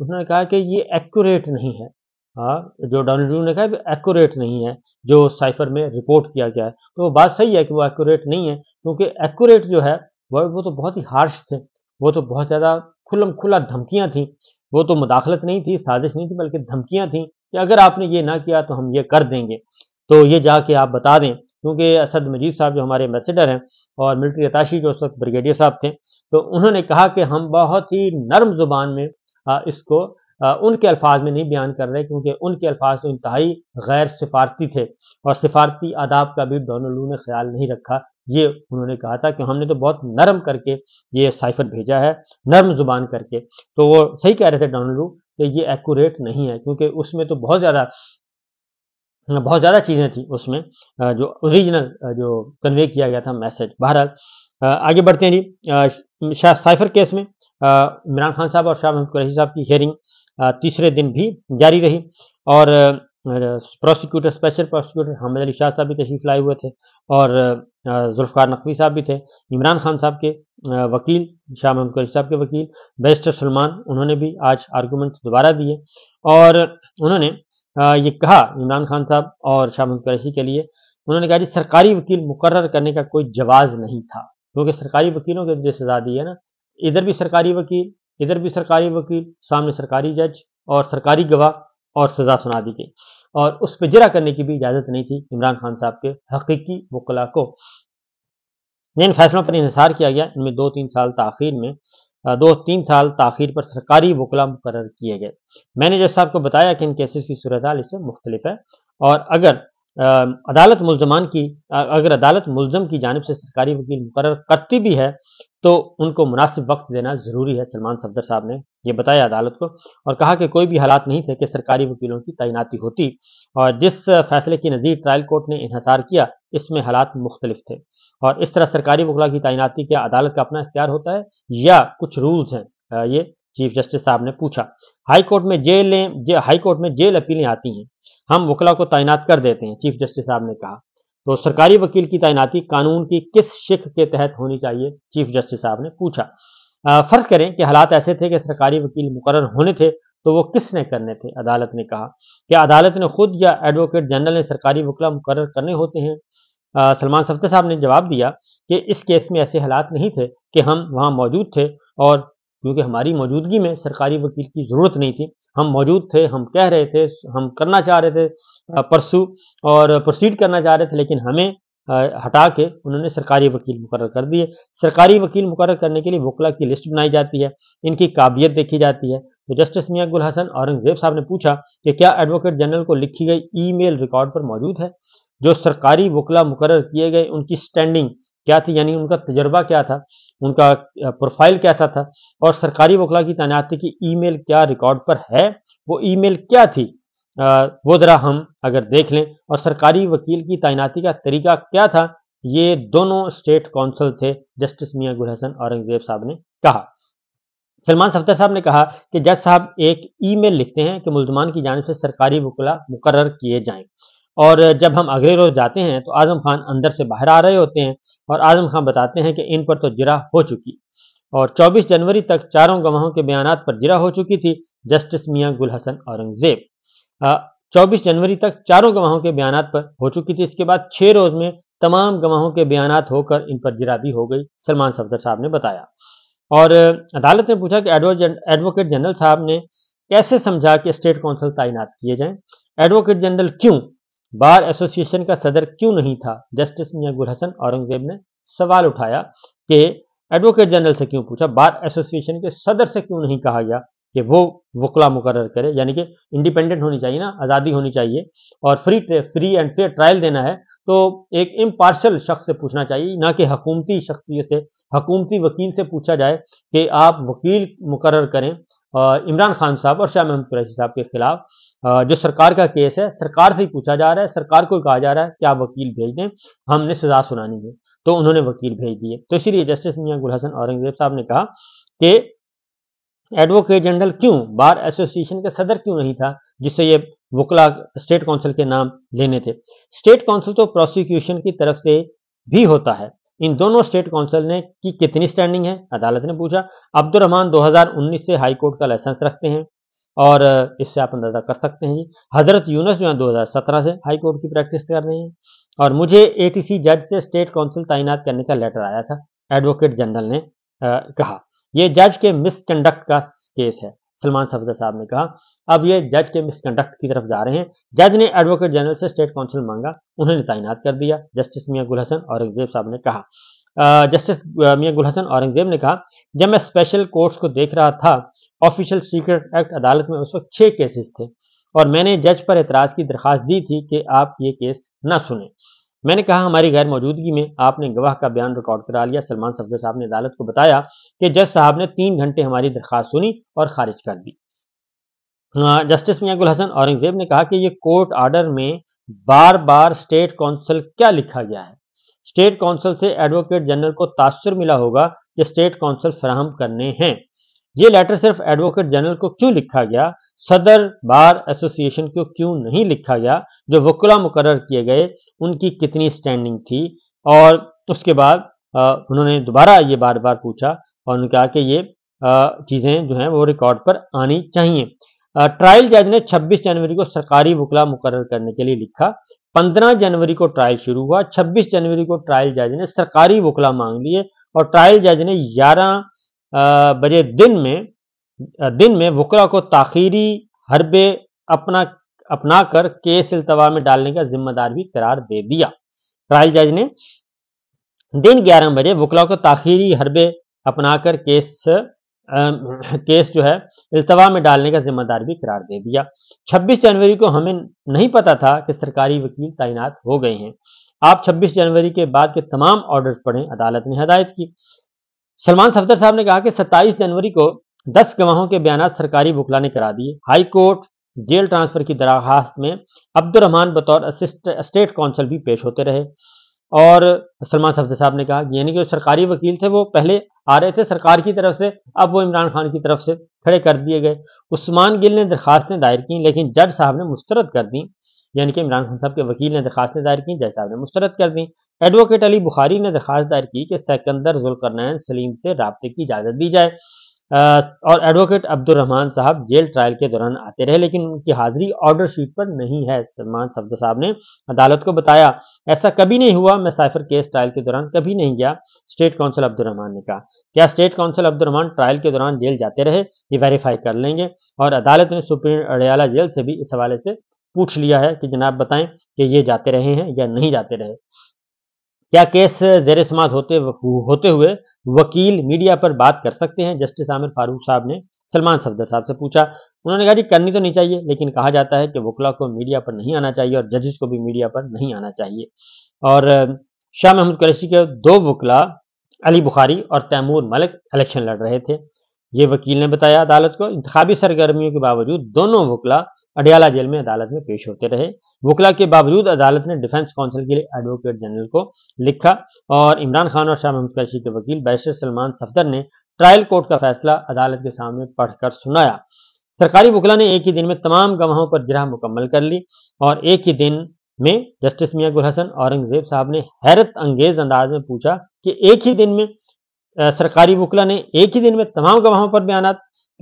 انہوں نے کہا کہ یہ ایکوریٹ نہیں ہے. جو ڈونلڈ نے کہا ایکوریٹ نہیں ہے جو سائفر میں رپورٹ کیا گیا ہے. تو وہ بات صحیح ہے کہ وہ ایکوریٹ نہیں ہے، کیونکہ ایکوریٹ جو ہے وہ تو بہت ہی ہارش تھے، وہ تو بہت زیادہ کھلم کھلا دھمکیاں تھیں. وہ تو مداخلت نہیں تھی، سازش نہیں تھی، بلکہ دھمکیاں تھیں کہ اگر آپ نے یہ نہ کیا تو ہم یہ کر دیں گے، تو یہ جا کے آپ بتا دیں. کیونکہ اسد مجید صاحب جو ہمارے ایمبیسڈر ہیں اور ملٹری اتاشی جو اس وقت بریگیڈیئر صاحب تھے، تو انہوں نے کہا کہ ہم بہت ہی نرم زبان میں اس کو ان کے الفاظ میں نہیں بیان کر رہے، کیونکہ ان کے الفاظ تو انتہائی غیر سفارتی تھے اور سفارتی آداب کا بھی ڈونلڈ نے خیال نہیں رکھا. یہ انہوں نے کہا تھا کہ ہم نے تو بہت نرم کر کے یہ سائفر بھیجا ہے، نرم زبان کر کے. تو وہ صحیح کہہ رہے تھے ڈونلڈ کہ یہ ایکوریٹ نہیں ہے، کیونکہ اس میں تو بہت زیادہ چیزیں تھیں اس میں جو اوریجنل جو کنوے کیا گیا تھا میسج. بہرحال آگے بڑھتے ہیں جی. سائفر کیس میں عمران خان صاحب اور شاہ محمود قریشی صاحب کی ہیئرنگ تیسرے دن بھی جاری رہی، اور اسپیشل پروسیکیوٹر حامد علی شاہ صاحب بھی تشریف لائے ہوئے تھے، اور ذوالفقار نقوی صاحب بھی تھے. عمران خان صاحب کے وکیل، شاہ محمود قریشی صاحب کے وکیل بیرسٹر سلمان، انہوں نے بھی آج آرگومنٹس دوبارہ دیے، اور انہوں نے یہ کہا عمران خان صاحب اور شاہ محمود قریشی کے لیے، انہوں نے کہا جی سرکاری وکیل مقرر کرنے کا کوئی جواز نہیں تھا، کیونکہ سرکاری وکیلوں کے جو سزا دی ہے نا، ادھر بھی سرکاری وکیل، ادھر بھی سرکاری وکیل، سامنے سرکاری جج اور سرکاری گواہ، اور سزا سنا دی گئی، اور اس پہ جرح کرنے کی بھی اجازت نہیں تھی عمران خان صاحب کے حقیقی وکلاء کو. جن فیصلوں پر انحصار کیا گیا، ان میں 2-3 سال تاخیر پر سرکاری وکلاء مقرر کیے گئے. میں نے جج صاحب کو بتایا کہ ان کیسز کی صورتحال اس سے مختلف ہے، اور اگر عدالت ملزم کی جانب سے سرکاری وکیل مقرر کرتی بھی ہے تو ان کو مناسب وقت دینا ضروری ہے. سلمان صفدر صاحب نے یہ بتایا عدالت کو، اور کہا کہ کوئی بھی حالات نہیں تھے کہ سرکاری وکیلوں کی تعیناتی ہوتی، اور جس فیصلے کی نظیر ٹرائل کورٹ نے انحصار کیا اس میں حالات مختلف تھے، اور اس طرح سرکاری وکلاء کی تعیناتی کیا عدالت کا اپنا اختیار ہوتا ہے یا کچھ رولز ہیں؟ یہ چیف جسٹس صاحب نے پوچھا. ہائی کورٹ میں جیل اپیلیں آتی ہیں، ہم وکلاء کو تعینات کر دیتے ہیں، چیف جسٹس صاحب نے کہا. تو سرکاری وکیل کی تعیناتی قانون کی کس شق کے تحت ہونی چاہیے؟ چیف جسٹس صاحب نے پوچھا. فرض کریں کہ حالات ایسے تھے کہ سرکاری وکیل مقرر ہونے تھے، تو وہ کس نے کرنے تھے؟ عدالت نے کہا. کیا عدالت نے خود یا ایڈوکیٹ جنرل نے سرکاری وکلاء مقرر کرنے ہوتے ہیں؟ سلمان صفدر صاحب نے جواب دیا کہ اس کیس میں ایسے حالات نہیں تھے کہ ہم وہاں موجود تھے، اور کیونکہ ہماری موجودگی میں سرکاری وکیل کی ضرورت نہیں تھی، ہم موجود تھے، ہم کہہ رہے تھے، ہم کرنا چاہ رہے تھے پرسو اور پروسیڈ کرنا چاہ رہے تھے، لیکن ہمیں ہٹا کے انہوں نے سرکاری وکیل مقرر کر دیے. سرکاری وکیل مقرر کرنے کے لیے وکلاء کی لسٹ بنائی جاتی ہے، ان کی قابلیت دیکھی جاتی ہے. تو جسٹس میاں گل حسن اورنگزیب صاحب نے پوچھا کہ کیا ایڈوکیٹ جنرل کو لکھی گئی ای میل ریکارڈ پر موجود ہے؟ جو سرکاری وکلاء مقرر کیے گئے ان کی سٹینڈنگ کیا تھی، یعنی ان کا تجربہ کیا تھا، ان کا پروفائل کیسا تھا، اور سرکاری وکلاء کی تعیناتی کی ای میل کیا ریکارڈ پر ہے؟ وہ ای میل کیا تھی وہ ذرا ہم اگر دیکھ لیں، اور سرکاری وکیل کی تعیناتی کا طریقہ کیا تھا؟ یہ دونوں اسٹیٹ کونسل تھے، جسٹس میاں گل حسن اورنگزیب صاحب نے کہا. سلمان صفدر صاحب نے کہا کہ جج صاحب ایک ای میل لکھتے ہیں کہ ملزمان کی جانب سے سرکاری وکلاء مقرر کیے جائیں، اور جب ہم اگلے روز جاتے ہیں تو اعظم خان اندر سے باہر آ رہے ہوتے ہیں، اور اعظم خان بتاتے ہیں کہ ان پر تو جرح ہو چکی، اور 24 جنوری تک چاروں گواہوں کے بیانات پر جرح ہو چکی تھی. جسٹس میاں گل حسن اورنگزیب 24 جنوری تک چاروں گواہوں کے بیانات پر ہو چکی تھی، اس کے بعد 6 روز میں تمام گواہوں کے بیانات ہو کر ان پر جرح بھی ہو گئی، سلمان صفدر صاحب نے بتایا. اور عدالت نے پوچھا کہ ایڈوکیٹ جنرل صاحب نے کیسے سمجھا کہ اسٹیٹ کونسل تعینات کیے جائیں؟ ایڈوکیٹ جنرل کیوں؟ بار ایسوسیشن کا صدر کیوں نہیں تھا؟ جسٹس میاں گل حسن اورنگزیب نے سوال اٹھایا کہ ایڈوکیٹ جنرل سے کیوں پوچھا، بار ایسوسیشن کے صدر سے کیوں نہیں کہا گیا کہ وہ وکلاء مقرر کرے؟ یعنی کہ انڈیپینڈنٹ ہونی چاہیے نا، آزادی ہونی چاہیے، اور فری اینڈ فیئر ٹرائل دینا ہے تو ایک امپارشل شخص سے پوچھنا چاہیے، نہ کہ حکومتی شخصیت سے، حکومتی وکیل سے پوچھا جائے کہ آپ وکیل مقرر کریں عمران خان صاحب اور شاہ محمود قریشی صاحب کے خلاف. جو سرکار کا کیس ہے، سرکار سے ہی پوچھا جا رہا ہے، سرکار کو کہا جا رہا ہے کہ آپ وکیل بھیج دیں، ہم نے سزا سنانی ہے، تو انہوں نے وکیل بھیج دیے. تو اسی لیے جسٹس میاں گل حسن اورنگزیب صاحب نے کہا کہ ایڈوکیٹ جنرل کیوں، بار ایسوسیشن کا صدر کیوں نہیں تھا جس سے یہ وکلاء اسٹیٹ کونسل کے نام لینے تھے؟ اسٹیٹ کونسل تو پروسیکیوشن کی طرف سے بھی ہوتا ہے. ان دونوں اسٹیٹ کونسل نے کی کتنی سٹینڈنگ ہے؟ عدالت نے پوچھا. عبد الرحمان 2019 سے ہائی کورٹ کا لائسنس رکھتے ہیں، اور اس سے آپ اندازہ کر سکتے ہیں جی حضرت یونس جو ہیں 2017 سے ہائی کورٹ کی پریکٹس کر رہے ہیں، اور مجھے ATC جج سے اسٹیٹ کونسل تعینات کرنے کا لیٹر آیا تھا، ایڈوکیٹ جنرل نے کہا یہ جج کے مس کنڈکٹ کا کیس ہے۔ سلمان صفدر صاحب نے کہا اب یہ جج کے مس کنڈکٹ کی طرف جا رہے ہیں۔ جج نے ایڈوکیٹ جنرل سے اسٹیٹ کونسل مانگا، انہوں نے تعینات کر دیا۔ جسٹس میاں گل حسن اورنگزیب صاحب نے کہا جسٹس میاں گل حسن اورنگزیب نے کہا جب میں اسپیشل کورٹس کو دیکھ رہا تھا آفیشیل سیکرٹ ایکٹ عدالت میں اس وقت 6 کیسز تھے اور میں نے جج پر اعتراض کی درخواست دی تھی کہ آپ یہ کیس نہ سنیں۔ میں نے کہا ہماری غیر موجودگی میں آپ نے گواہ کا بیان ریکارڈ کرا لیا۔ سلمان صفدر صاحب نے عدالت کو بتایا کہ جج صاحب نے 3 گھنٹے ہماری درخواست سنی اور خارج کر دی۔ جسٹس میاں گل حسن اورنگزیب نے کہا کہ یہ کورٹ آرڈر میں بار بار اسٹیٹ کونسل کیا لکھا گیا ہے؟ اسٹیٹ کونسل سے ایڈوکیٹ جنرل کو تاثر ملا ہوگا کہ اسٹیٹ کونسل فراہم کرنے ہیں۔ یہ لیٹر صرف ایڈوکیٹ جنرل کو کیوں لکھا گیا؟ صدر بار ایسوسی ایشن کو کیوں نہیں لکھا گیا؟ جو وکلا مقرر کیے گئے ان کی کتنی سٹینڈنگ تھی؟ اور اس کے بعد انہوں نے دوبارہ یہ بار بار پوچھا اور انہوں نے کہا کہ یہ چیزیں جو ہیں وہ ریکارڈ پر آنی چاہیے۔ ٹرائل جج نے 26 جنوری کو سرکاری وکلا مقرر کرنے کے لیے لکھا۔ 15 جنوری کو ٹرائل شروع ہوا۔ 26 جنوری کو ٹرائل جج نے سرکاری وکلا مانگ لیے اور ٹرائل جج نے 11 بجے دن میں وکلا کو تاخیری حربے اپنا کر کیس التوا میں ڈالنے کا ذمہ دار بھی قرار دے دیا۔ ٹرائل جج نے دن 11 بجے وکلا کو تاخیری حربے اپنا کر کیس جو ہے التوا میں ڈالنے کا ذمہ دار بھی قرار دے دیا۔ 26 جنوری کو ہمیں نہیں پتا تھا کہ سرکاری وکیل تعینات ہو گئے ہیں۔ آپ 26 جنوری کے بعد کے تمام آرڈرز پڑھیں، عدالت نے ہدایت کی۔ سلمان صفدر صاحب نے کہا کہ 27 جنوری کو 10 گواہوں کے بیانات سرکاری وکلا نے کرا دیے۔ ہائی کورٹ جیل ٹرانسفر کی درخواست میں عبد الرحمان بطور اسٹیٹ کونسل بھی پیش ہوتے رہے، اور سلمان صفدر صاحب نے کہا یعنی کہ جو سرکاری وکیل تھے وہ پہلے آ رہے تھے سرکار کی طرف سے، اب وہ عمران خان کی طرف سے کھڑے کر دیے گئے۔ عثمان گل نے درخواستیں دائر کی لیکن جج صاحب نے مسترد کر دیں، یعنی کہ عمران خان صاحب کے وکیل نے درخواستیں دائر کی، جج صاحب نے مسترد کر دیں۔ ایڈوکیٹ علی بخاری نے درخواست دائر کی کہ سکندر ذوالقرنین سلیم سے رابطے کی اجازت دی جائے، اور ایڈوکیٹ عبد الرحمان صاحب جیل ٹرائل کے دوران آتے رہے لیکن ان کی حاضری آرڈر شیٹ پر نہیں ہے۔ سلمان صفدر صاحب نے عدالت کو بتایا ایسا کبھی نہیں ہوا، میں سائفر کیس ٹرائل کے دوران کبھی نہیں گیا۔ اسٹیٹ کونسل عبد الرحمان نے کہا کیا اسٹیٹ کونسل عبد الرحمان ٹرائل کے دوران جیل جاتے رہے؟ یہ ویریفائی کر لیں گے، اور عدالت نے سپرنٹینڈنٹ اڈیالہ جیل سے بھی اس حوالے سے پوچھ لیا ہے کہ جناب بتائیں کہ یہ جاتے رہے ہیں یا نہیں جاتے رہے۔ کیا کیس زیر سماعت ہوتے ہوئے وکیل میڈیا پر بات کر سکتے ہیں؟ جسٹس عامر فاروق صاحب نے سلمان صفدر صاحب سے پوچھا۔ انہوں نے کہا جی کرنی تو نہیں چاہیے، لیکن کہا جاتا ہے کہ وکلا کو میڈیا پر نہیں آنا چاہیے اور ججز کو بھی میڈیا پر نہیں آنا چاہیے۔ اور شاہ محمود قریشی کے 2 وکلا علی بخاری اور تیمور ملک الیکشن لڑ رہے تھے، یہ وکیل نے بتایا عدالت کو۔ انتخابی سرگرمیوں کے باوجود دونوں وکلا اڈیالہ جیل میں عدالت میں پیش ہوتے رہے۔ وکلا کے باوجود عدالت نے ڈیفنس کونسل کے لیے ایڈوکیٹ جنرل کو لکھا، اور عمران خان اور شاہ محمود قریشی کے وکیل بیرسٹر سلمان صفدر نے ٹرائل کورٹ کا فیصلہ عدالت کے سامنے پڑھ کر سنایا۔ سرکاری وکلا نے ایک ہی دن میں تمام گواہوں پر جرح مکمل کر لی، اور ایک ہی دن میں جسٹس میاں گل حسن اورنگزیب صاحب نے حیرت انگیز انداز میں پوچھا کہ ایک ہی دن میں سرکاری وکلا نے ایک ہی دن میں تمام گواہوں پر بیانات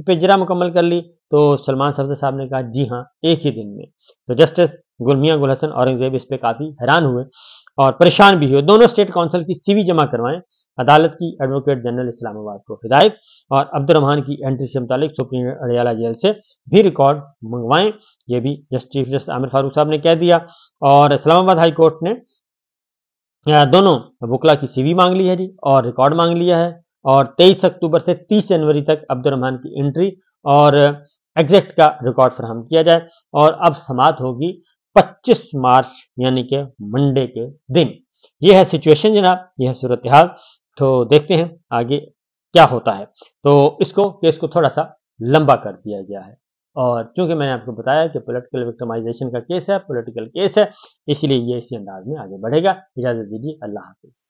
پہ جرح مکمل کر لی؟ تو سلمان صفدر صاحب نے کہا جی ہاں ایک ہی دن میں۔ تو جسٹس میاں گل حسن اورنگزیب اس پہ کافی حیران ہوئے اور پریشان بھی ہوئے۔ دونوں اسٹیٹ کونسل کی CV جمع کروائیں، عدالت کی ایڈوکیٹ جنرل اسلام آباد کو ہدایت، اور عبد الرحمان کی انٹری سے متعلق سپرنٹینڈنٹ اڈیالہ جیل سے بھی ریکارڈ منگوائیں، یہ بھی جسٹس عامر فاروق صاحب نے کہہ دیا۔ اور اسلام آباد ہائی کورٹ نے دونوں وکلا کی CV مانگ لی ہے جی، اور ریکارڈ مانگ لیا ہے، اور 23 اکتوبر سے 30 جنوری تک عبد الرحمان کی انٹری اور ایگزیکٹ کا ریکارڈ فراہم کیا جائے، اور اب سماعت ہوگی 25 مارچ یعنی کہ منڈے کے دن۔ یہ ہے سچویشن جناب، یہ ہے صورتحال، تو دیکھتے ہیں آگے کیا ہوتا ہے۔ تو اس کیس کو تھوڑا سا لمبا کر دیا گیا ہے، اور چونکہ میں نے آپ کو بتایا کہ پولیٹیکل وکٹمائزیشن کا کیس ہے، پولیٹیکل کیس ہے، اسی لیے یہ اسی انداز میں آگے بڑھے گا۔ اجازت دیجیے، اللہ حافظ۔